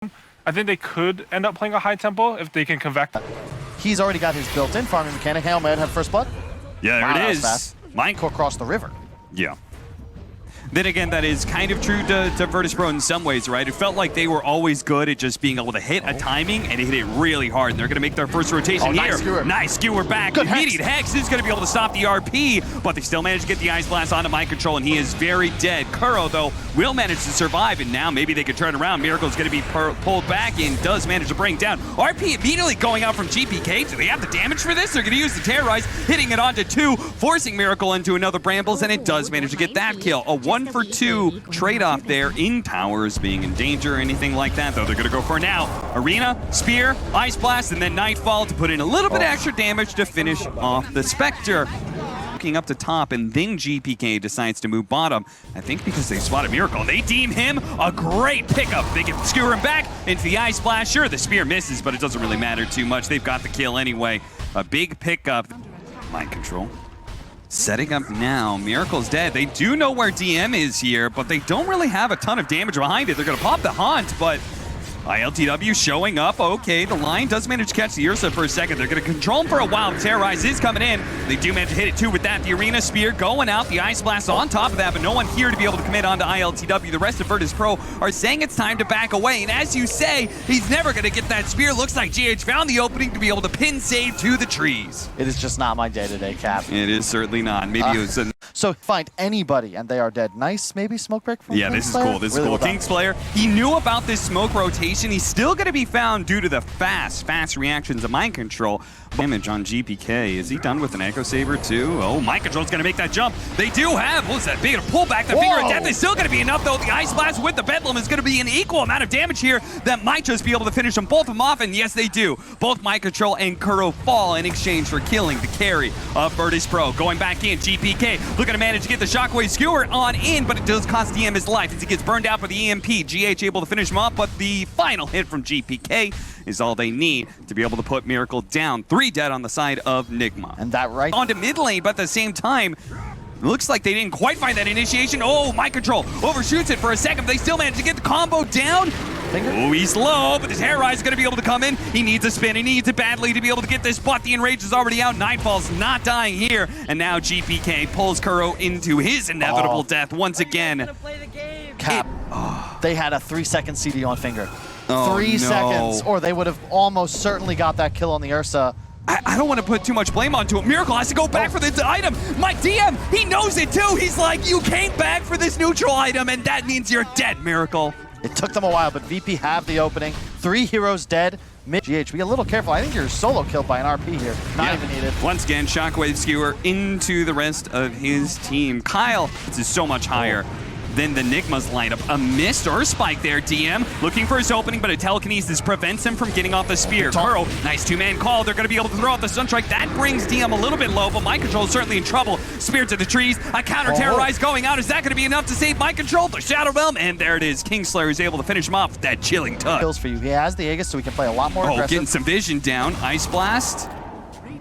I think they could end up playing a high tempo if they can convect. He's already got his built-in farming mechanic. Hail might have first blood. Yeah, there Wow, it is. fast. Mike. Across the river. Yeah. Then again, that is kind of true to Virtus.pro in some ways, right? It felt like they were always good at just being able to hit a timing and hit it really hard. And they're going to make their first rotation here. Nice skewer. Nice skewer back. Good Immediate Hex is going to be able to stop the RP, but they still manage to get the Ice Blast onto Mind Control, and he is very dead. Kuro, though, will manage to survive, and now maybe they could turn around. Miracle's going to be pulled back and does manage to bring down. RP immediately going out from GPK. Do they have the damage for this? They're going to use the Terrorize, hitting it onto 2, forcing Miracle into another Brambles, and it does manage to get that kill. A 1-for-2 trade-off there in towers being in danger or anything like that, though they're going to go for now. Arena, Spear, Ice Blast, and then Nightfall to put in a little bit of extra damage to finish off the Spectre. Looking up to top, and then GPK decides to move bottom. I think because they spotted Miracle. They deem him a great pickup. They can skewer him back into the Ice Blast. Sure, the Spear misses, but it doesn't really matter too much. They've got the kill anyway. A big pickup. Mind Control. Setting up now. Miracle's dead. They do know where DM is here, but they don't really have a ton of damage behind it. They're going to pop the Haunt, but ILTW showing up. Okay, the line does manage to catch the Ursa for a second. They're going to control him for a while. Terrorize is coming in. They do manage to hit it too with that. The Arena Spear going out. The Ice Blast on top of that, but no one here to be able to commit onto ILTW. The rest of Virtus.pro are saying it's time to back away. And as you say, he's never going to get that Spear. Looks like GH found the opening to be able to pin save to the trees. It is just not my day-to-day, Cap. It is certainly not. Maybe it was an... So find anybody and they are dead. Nice, maybe smoke break from Yeah, this is cool. This is cool. King's player, he knew about this smoke rotation. He's still going to be found due to the fast reactions of Mind Control. Damage on GPK. Is he done with an Echo Saber too? Oh, Mind Control's going to make that jump. They do have, what was that? Big pullback. The Finger of Death is still going to be enough though. The Ice Blast with the Bedlam is going to be an equal amount of damage here that might just be able to finish them both of them off, and yes, they do. Both Mind Control and Kuro fall in exchange for killing the carry of Virtus.pro. Going back in, GPK looking to manage to get the Shockwave Skewer on in, but it does cost DM his life as he gets burned out by the EMP. GH able to finish him off, but the final hit from GPK is all they need to be able to put Miracle down. 3 dead on the side of Nigma. And that right onto mid lane, but at the same time, looks like they didn't quite find that initiation. Oh, Mind Control overshoots it for a second, but they still manage to get the combo down. Oh, he's low, but the Terrorize is going to be able to come in. He needs a spin. He needs it badly to be able to get this, but the Enrage is already out. Nightfall's not dying here, and now GPK pulls Kuro into his inevitable death once again. Cap. They had a 3-second CD on Finger. Oh, 3 no. seconds, or they would have almost certainly got that kill on the Ursa. I don't want to put too much blame onto him. Miracle has to go back for this item. My DM, he knows it too. He's like, you came back for this neutral item, and that means you're dead, Miracle. It took them a while, but VP have the opening. 3 heroes dead. Mid GH, be a little careful. I think you're solo killed by an RP here. Not even needed. Once again, Shockwave Skewer into the rest of his team. Kyle, this is so much higher than the Nigma's lineup. A missed Spike there, DM. Looking for his opening, but a telekinesis prevents him from getting off the spear. Kuro, nice 2-man call. They're going to be able to throw out the Sunstrike. That brings DM a little bit low, but Mind Control is certainly in trouble. Spear to the trees. A counter Terrorize going out. Is that going to be enough to save Mind Control? The Shadow Realm, and there it is. Kingslayer is able to finish him off with that chilling touch. Kills for you. He has the Aegis, so he can play a lot more aggressive. Getting some vision down. Ice Blast.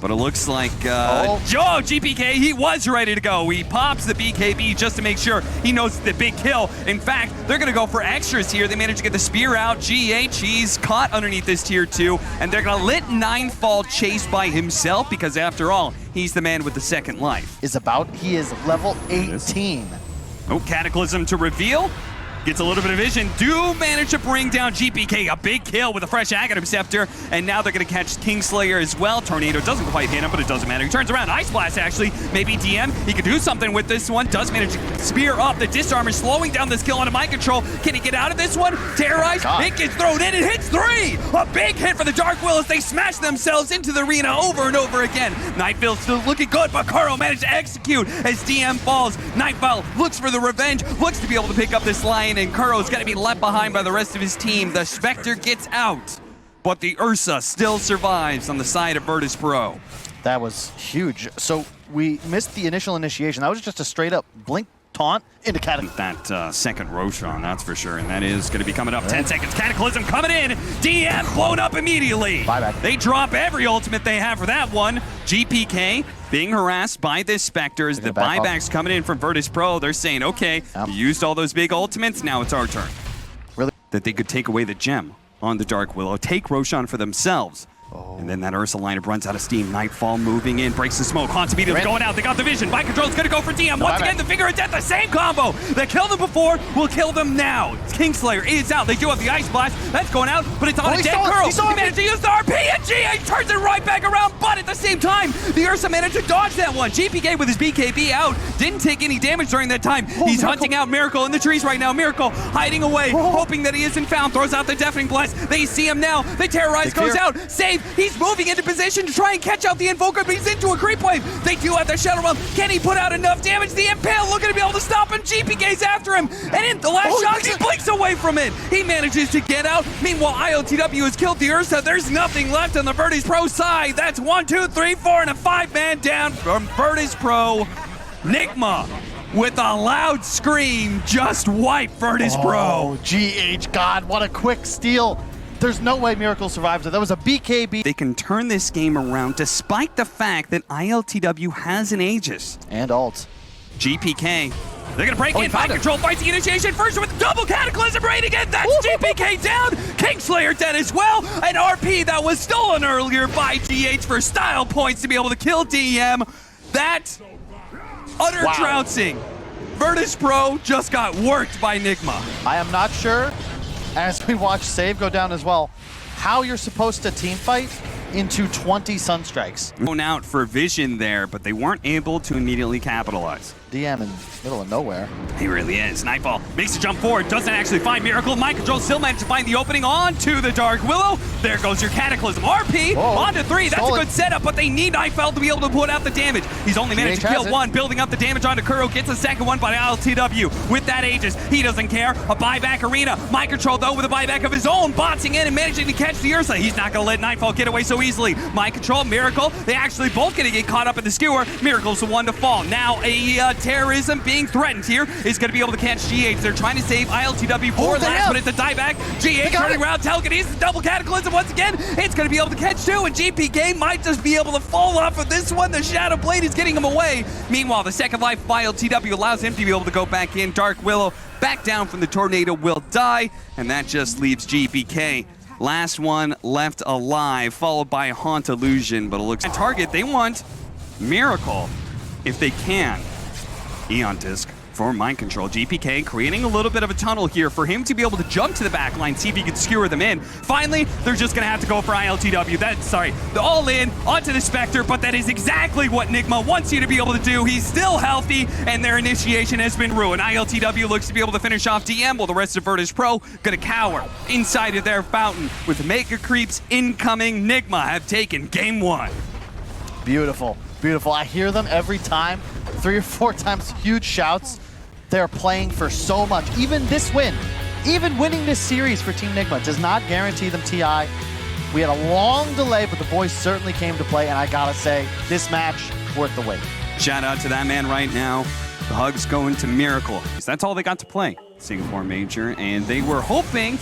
But it looks like GPK, he was ready to go. He pops the BKB just to make sure he knows it's the big kill. In fact, they're going to go for extras here. They managed to get the Spear out. GH, he's caught underneath this tier 2, and they're going to let Nightfall chase by himself because, after all, he's the man with the second life. He is level 18. Oh, Cataclysm to reveal. Gets a little bit of vision. Do manage to bring down GPK. A big kill with a fresh Aghanim Scepter. And now they're going to catch Kingslayer as well. Tornado doesn't quite hit him, but it doesn't matter. He turns around. Ice Blast, actually. Maybe DM. He could do something with this one. Does manage to spear up the Disarmor, slowing down this kill onto Mind Control. Can he get out of this one? Terrorize. It gets thrown in. It hits 3. A big hit for the Dark Will as they smash themselves into the arena over and over again. Nightfall's still looking good, but Kuro managed to execute as DM falls. Nightfall looks for the revenge. Looks to be able to pick up this lion, and Kuro's going to be left behind by the rest of his team. The Spectre gets out, but the Ursa still survives on the side of Virtus.pro. That was huge. So we missed the initial initiation. That was just a straight up blink taunt into Cataclysm. That second Roshan, that's for sure, and that is going to be coming up. 10 seconds. Cataclysm coming in. DM blown up immediately. Buyback. They drop every ultimate they have for that one. GPK being harassed by this Spectre as the buybacks coming in from Virtus.pro. They're saying, okay, you used all those big ultimates, now it's our turn. Really? That they could take away the gem. on the Dark Willow, take Roshan for themselves. And then that Ursa lineup runs out of steam. Nightfall moving in, breaks the smoke. Haunted Meteor's going out. They got the vision. Mind Control's gonna go for DM. Once again, the Finger of Death, the same combo that killed them before will kill them now. Kingslayer is out. They do have the Ice Blast. That's going out, but it's on a dead Curl. He managed to use the RP, and GH turns it right back around, but at the same time, the Ursa managed to dodge that one. GPK with his BKB out, didn't take any damage during that time. He's hunting out Miracle in the trees right now. Miracle hiding away, hoping that he isn't found. Throws out the Deafening Blast. They see him now. They terrorize, goes out. Save. He's moving into position to try and catch out the Invoker, but he's into a creep wave. They do have the Shadow Realm. Can he put out enough damage? The Impale looking to be able to stop him. GPK's after him. And in the last shot, he blinks away from it. He manages to get out. Meanwhile, IOTW has killed the Ursa. There's nothing left on the Virtus Pro side. That's 1, 2, 3, 4, and a 5-man down from Virtus Pro. Nigma, with a loud scream, just wipe Virtus Pro. GH, God, what a quick steal. There's no way Miracle survives it. That was a BKB. They can turn this game around despite the fact that ILTW has an Aegis. And ult. GPK, they're gonna break in. Mind Control fights the initiation first with double Cataclysm raid again. That's GPK down. Kingslayer dead as well. An RP that was stolen earlier by GH for style points to be able to kill DM. That utter trouncing. Virtus Pro just got worked by Nigma. I am not sure, as we watch Save go down as well, how you're supposed to team fight into 20 Sunstrikes. Going out for vision there, but they weren't able to immediately capitalize. DM in middle of nowhere. He really is. Nightfall makes a jump forward, doesn't actually find Miracle. Mind Control still managed to find the opening onto the Dark Willow. There goes your Cataclysm. RP onto 3. That's a good setup, but they need Nightfall to be able to put out the damage. He's only managed to kill one, building up the damage onto Kuro. Gets a second one by LTW with that Aegis. He doesn't care. A buyback arena. Mind Control, though, with a buyback of his own, boxing in and managing to catch the Ursa. He's not going to let Nightfall get away so easily. Mind Control, Miracle, they actually both going to get caught up in the skewer. Miracle's the one to fall. Now a terrorism being threatened here is going to be able to catch GH. They're trying to save ILTW for last, but it's a dieback. GH turning around, telekinesis, double Cataclysm once again. It's going to be able to catch two, and GPK might just be able to fall off of this one. The Shadow Blade is getting him away. Meanwhile, the second life of ILTW allows him to be able to go back in. Dark Willow back down from the tornado will die, and that just leaves GPK. Last one left alive, followed by Haunt Illusion, but it looks... And target, they want Miracle if they can. Eon Disc for Mind Control. GPK creating a little bit of a tunnel here for him to be able to jump to the back line, see if he can skewer them in. Finally, they're just going to have to go for ILTW. The all-in onto the Spectre, but that is exactly what Nigma wants you to be able to do. He's still healthy, and their initiation has been ruined. ILTW looks to be able to finish off DM, while the rest of Virtus Pro going to cower inside of their fountain with Mega Creeps incoming. Nigma have taken game 1. Beautiful, beautiful. I hear them every time, 3 or 4 times, huge shouts. They're playing for so much. Even this win, even winning this series for Team Nigma does not guarantee them TI. We had a long delay, but the boys certainly came to play, and I gotta say, this match, worth the wait. Shout out to that man right now. The hugs going to Miracle. That's all they got to play, Singapore Major, and they were hoping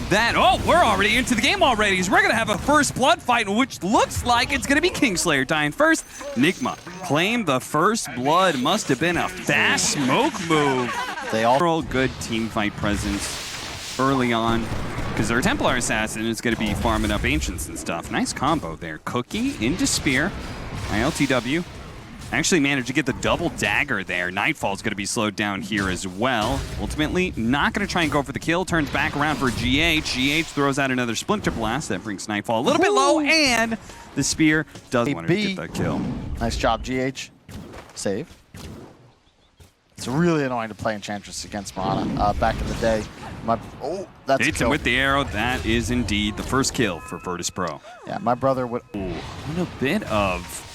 that, we're already into the game already. We're going to have a first blood fight, which looks like it's going to be Kingslayer dying first. Nigma claimed the first blood. Must have been a fast smoke move. They all good team fight presence early on, because their Templar Assassin is going to be farming up Ancients and stuff. Nice combo there. Cookie into Spear. ILTW actually managed to get the double dagger there. Nightfall's going to be slowed down here as well. Ultimately, not going to try and go for the kill. Turns back around for GH. GH throws out another Splinter Blast. That brings Nightfall a little bit low, and the Spear does want to get the kill. Nice job, GH. Save. It's really annoying to play Enchantress against Mirana. Back in the day, that's hits him with the arrow. That is indeed the first kill for Virtus Pro. Yeah, my brother would... Ooh, and a bit of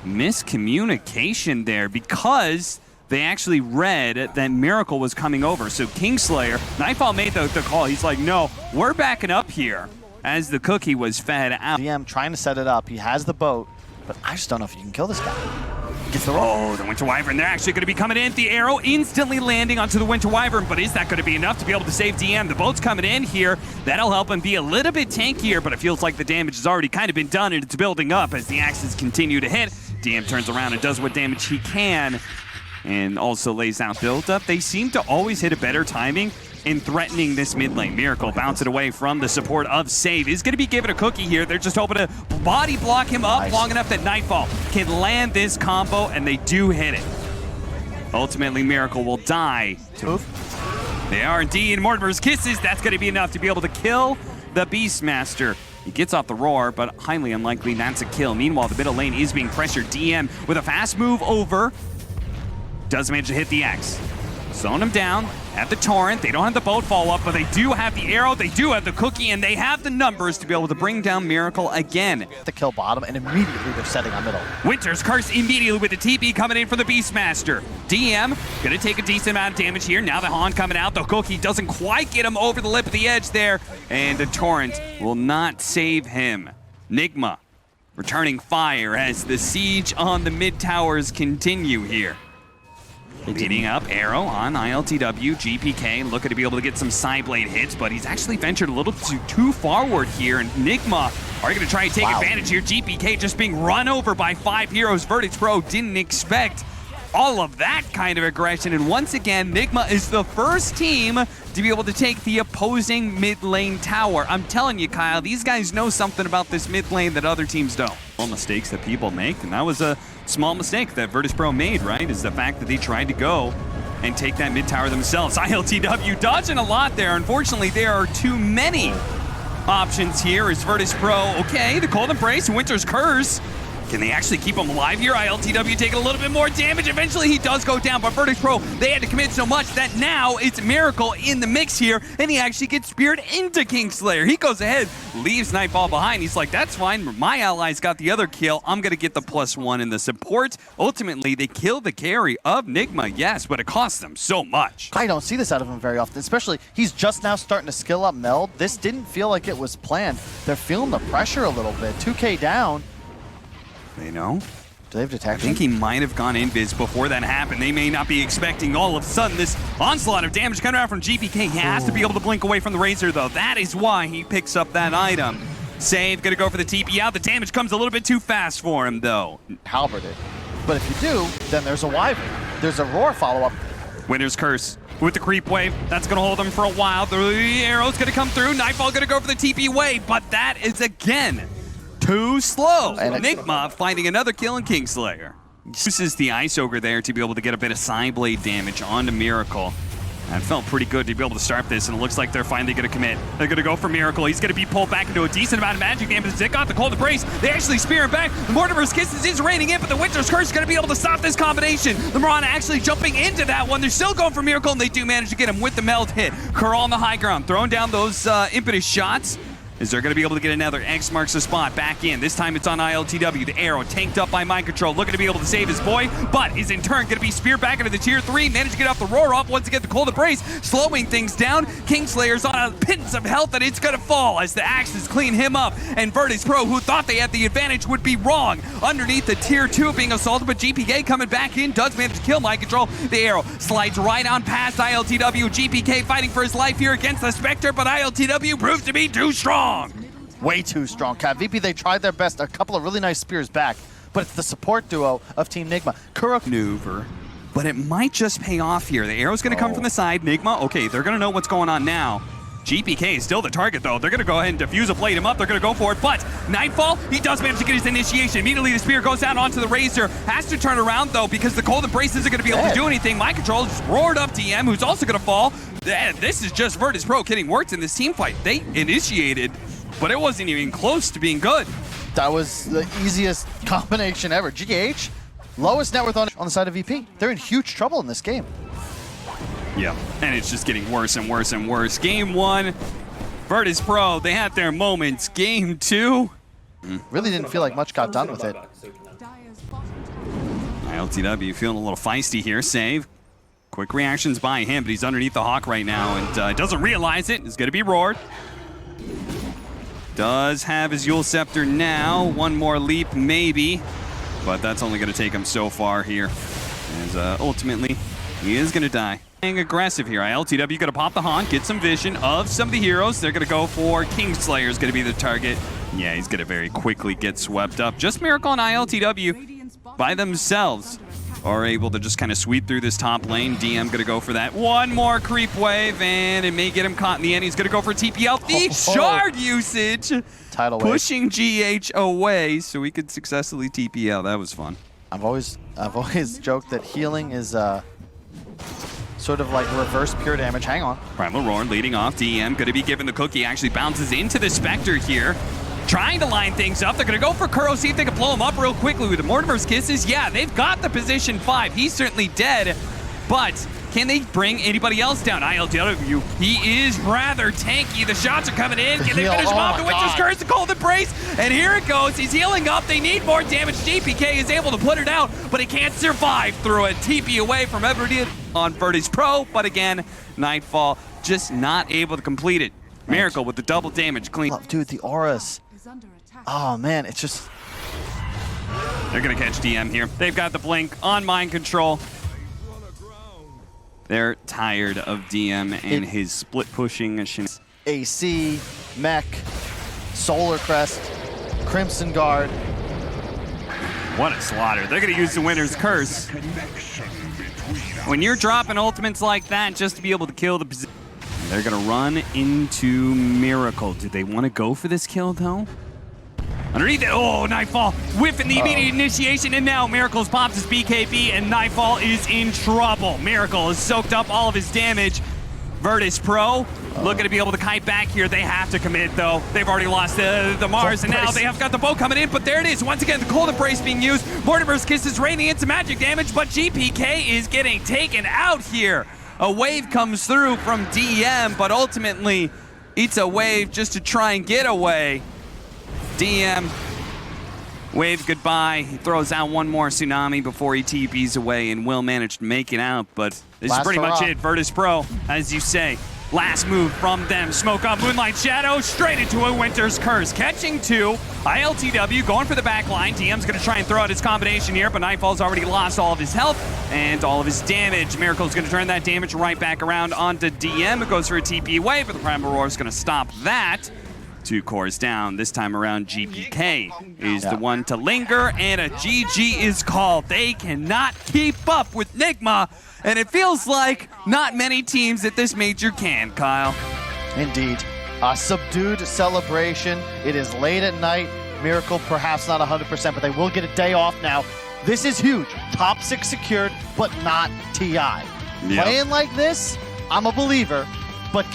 miscommunication there, because they actually read that Miracle was coming over. So Kingslayer, Nightfall made the call. He's like, no, we're backing up here, as the cookie was fed out. DM trying to set it up. He has the boat, but I just don't know if you can kill this guy. The Winter Wyvern, they're actually going to be coming in. The arrow instantly landing onto the Winter Wyvern, but is that going to be enough to be able to save DM? The boat's coming in here. That'll help him be a little bit tankier, but it feels like the damage has already kind of been done, and it's building up as the axes continue to hit. DM turns around and does what damage he can, and also lays out build-up. They seem to always hit a better timing in threatening this mid lane. Miracle bounce it away from the support of Save. Is going to be given a cookie here. They're just hoping to body block him up long enough that Nightfall can land this combo, and they do hit it. Ultimately, Miracle will die. They are indeed. Mortimer's Kisses, that's going to be enough to be able to kill the Beastmaster. He gets off the roar, but highly unlikely that's a kill. Meanwhile, the middle lane is being pressured. DM with a fast move over. Does manage to hit the X. Slowing him down at the Torrent. They don't have the boat follow-up, but they do have the arrow, they do have the cookie, and they have the numbers to be able to bring down Miracle again. The kill bottom, and immediately they're setting on middle. Winter's Curse immediately with the TP coming in for the Beastmaster. DM gonna take a decent amount of damage here. Now the Han coming out. The cookie doesn't quite get him over the lip of the edge there, and the Torrent will not save him. Nigma returning fire as the siege on the mid towers continue here. Beating up Arrow on ILTW, GPK looking to be able to get some side blade hits, but he's actually ventured a little too forward here, and Nigma are going to try and take advantage here. GPK just being run over by 5 heroes. Vertex Pro didn't expect all of that kind of aggression, and once again, Nigma is the first team to be able to take the opposing mid lane tower. I'm telling you, Kyle, these guys know something about this mid lane that other teams don't. All mistakes that people make, and that was a small mistake that Virtus Pro made, right? Is the fact that they tried to go and take that mid tower themselves. ILTW dodging a lot there. Unfortunately, there are too many options here. Is Virtus Pro okay? The Cold Embrace, Winter's Curse. Can they actually keep him alive here? ILTW taking a little bit more damage. Eventually, he does go down, but Vertex Pro, they had to commit so much that now it's Miracle in the mix here, and he actually gets speared into Kingslayer. He goes ahead, leaves Nightfall behind. He's like, that's fine. My allies got the other kill. I'm going to get the +1 in the support. Ultimately, they kill the carry of Nigma, yes, but it costs them so much. I don't see this out of him very often, especially he's just now starting to skill up Meld. This didn't feel like it was planned. They're feeling the pressure a little bit. 2K down. They know. Do they have detection? I think he might have gone invis before that happened. They may not be expecting all of a sudden this onslaught of damage coming out from GPK. He has to be able to blink away from the Razor, though. That is why he picks up that item. Save, gonna go for the TP out. The damage comes a little bit too fast for him, though. Halberded. But if you do, then there's a Wyvern. There's a Roar follow-up. Winter's Curse with the creep wave. That's gonna hold him for a while. The arrow's gonna come through. Nightfall gonna go for the TP wave, but that is again too slow. And Nigma finding another kill in Kingslayer. Uses the Ice Ogre there to be able to get a bit of side blade damage onto Miracle. That felt pretty good to be able to start this, and it looks like they're finally going to commit. They're going to go for Miracle. He's going to be pulled back into a decent amount of magic damage. They got the Cold Embrace. They actually spear him back. The Mortimer's Kisses is raining in, but the Winter's Curse is going to be able to stop this combination. The Mirana actually jumping into that one. They're still going for Miracle, and they do manage to get him with the Meld hit. Curl on the high ground, throwing down those impetus shots. Is they're going to be able to get another X marks the spot back in. This time it's on ILTW. The arrow tanked up by Mind Control, looking to be able to save his boy, but is in turn going to be speared back into the tier 3. Managed to get off the roar off once again. The Cold Embrace slowing things down. Kingslayer's on a pittance of health, and it's going to fall as the axes clean him up. And Virtus Pro, who thought they had the advantage, would be wrong. Underneath the tier 2 being assaulted, but GPK coming back in does manage to kill Mind Control. The arrow slides right on past ILTW. GPK fighting for his life here against the Spectre, but ILTW proves to be too strong. Way too strong, Cat. VP, they tried their best. A couple of really nice spears back, but it's the support duo of Team Nigma. Kuro maneuver, but it might just pay off here. The arrow's going to come from the side. Nigma, okay, they're going to know what's going on now. GPK is still the target, though. They're going to go ahead and defuse a blade him up. They're going to go for it, but Nightfall, he does manage to get his initiation. Immediately, the spear goes down onto the Razor. Has to turn around, though, because the Cold Embrace isn't going to be able to do anything. Mind Control just roared up DM, who's also going to fall. This is just Virtus Pro getting worked in this team fight. They initiated, but it wasn't even close to being good. That was the easiest combination ever. GH, lowest net worth on the side of VP. They're in huge trouble in this game. Yeah, and it's just getting worse and worse and worse. Game 1, Virtus Pro, they had their moments. Game 2, really didn't feel like much got done with it. ILTW feeling a little feisty here. Save. Quick reactions by him, but he's underneath the Hawk right now and doesn't realize it. It's going to be roared. Does have his Yule Scepter now. One more leap, maybe. But that's only going to take him so far here. As ultimately, he is going to die. Being aggressive here. ILTW going to pop the haunt, get some vision of some of the heroes. They're going to go for Kingslayer is going to be the target. Yeah, he's going to very quickly get swept up. Just Miracle and ILTW by themselves. are able to just kind of sweep through this top lane. DM gonna go for that one more creep wave, and it may get him caught in the end. He's gonna go for TP out. The shard usage, Tidal wave. pushing GH away so we could successfully TP out. That was fun. I've always joked that healing is sort of like reverse pure damage. Hang on. Primal Roar leading off. DM gonna be given the cookie. Actually bounces into the Spectre here. Trying to line things up. They're going to go for Kuro, see if they can blow him up real quickly with the Mortimer's Kisses. Yeah, they've got the position 5. He's certainly dead, but can they bring anybody else down? ILW, he is rather tanky. The shots are coming in. Can they finish him off? The Winter's Curse, the Cold Embrace, and here it goes. He's healing up. They need more damage. GPK is able to put it out, but he can't survive through it. TP away from everybody on Virtus Pro, but again, Nightfall just not able to complete it. Miracle with the double damage clean. Dude, the auras. Oh man, it's just... They're gonna catch DM here. They've got the blink on mind control. They're tired of DM and his split pushing. AC, Mech, Solar Crest, Crimson Guard. What a slaughter. They're gonna use the Winter's Curse. When you're dropping ultimates like that just to be able to kill the position. They're gonna run into Miracle. Do they want to go for this kill though? Underneath it, oh, Nightfall whiffing the immediate initiation, and now Miracle's pops his BKB, and Nightfall is in trouble. Miracle has soaked up all of his damage. Virtus Pro looking to be able to kite back here. They have to commit though. They've already lost the Mars, and now they have got the bow coming in, but there it is. Once again, the Cold Embrace being used. Mortimer's Kiss is raining into magic damage, but GPK is getting taken out here. A wave comes through from DM, but ultimately it's a wave just to try and get away. DM, wave goodbye. He throws out one more tsunami before he TPs away and will manage to make it out, but this is pretty much it. Virtus Pro, as you say. Last move from them. Smoke up, Moonlight Shadow, straight into a Winter's Curse. Catching 2. ILTW going for the back line. DM's going to try and throw out his combination here, but Nightfall's already lost all of his health and all of his damage. Miracle's going to turn that damage right back around onto DM. It goes for a TP away, but the Primal Roar is going to stop that. 2 cores down. This time around, GPK is the one to linger, and a GG is called. They cannot keep up with Nigma, and it feels like not many teams at this major can, Kyle. Indeed. A subdued celebration. It is late at night. Miracle perhaps not 100%, but they will get a day off now. This is huge. Top 6 secured, but not TI. Playing like this, I'm a believer.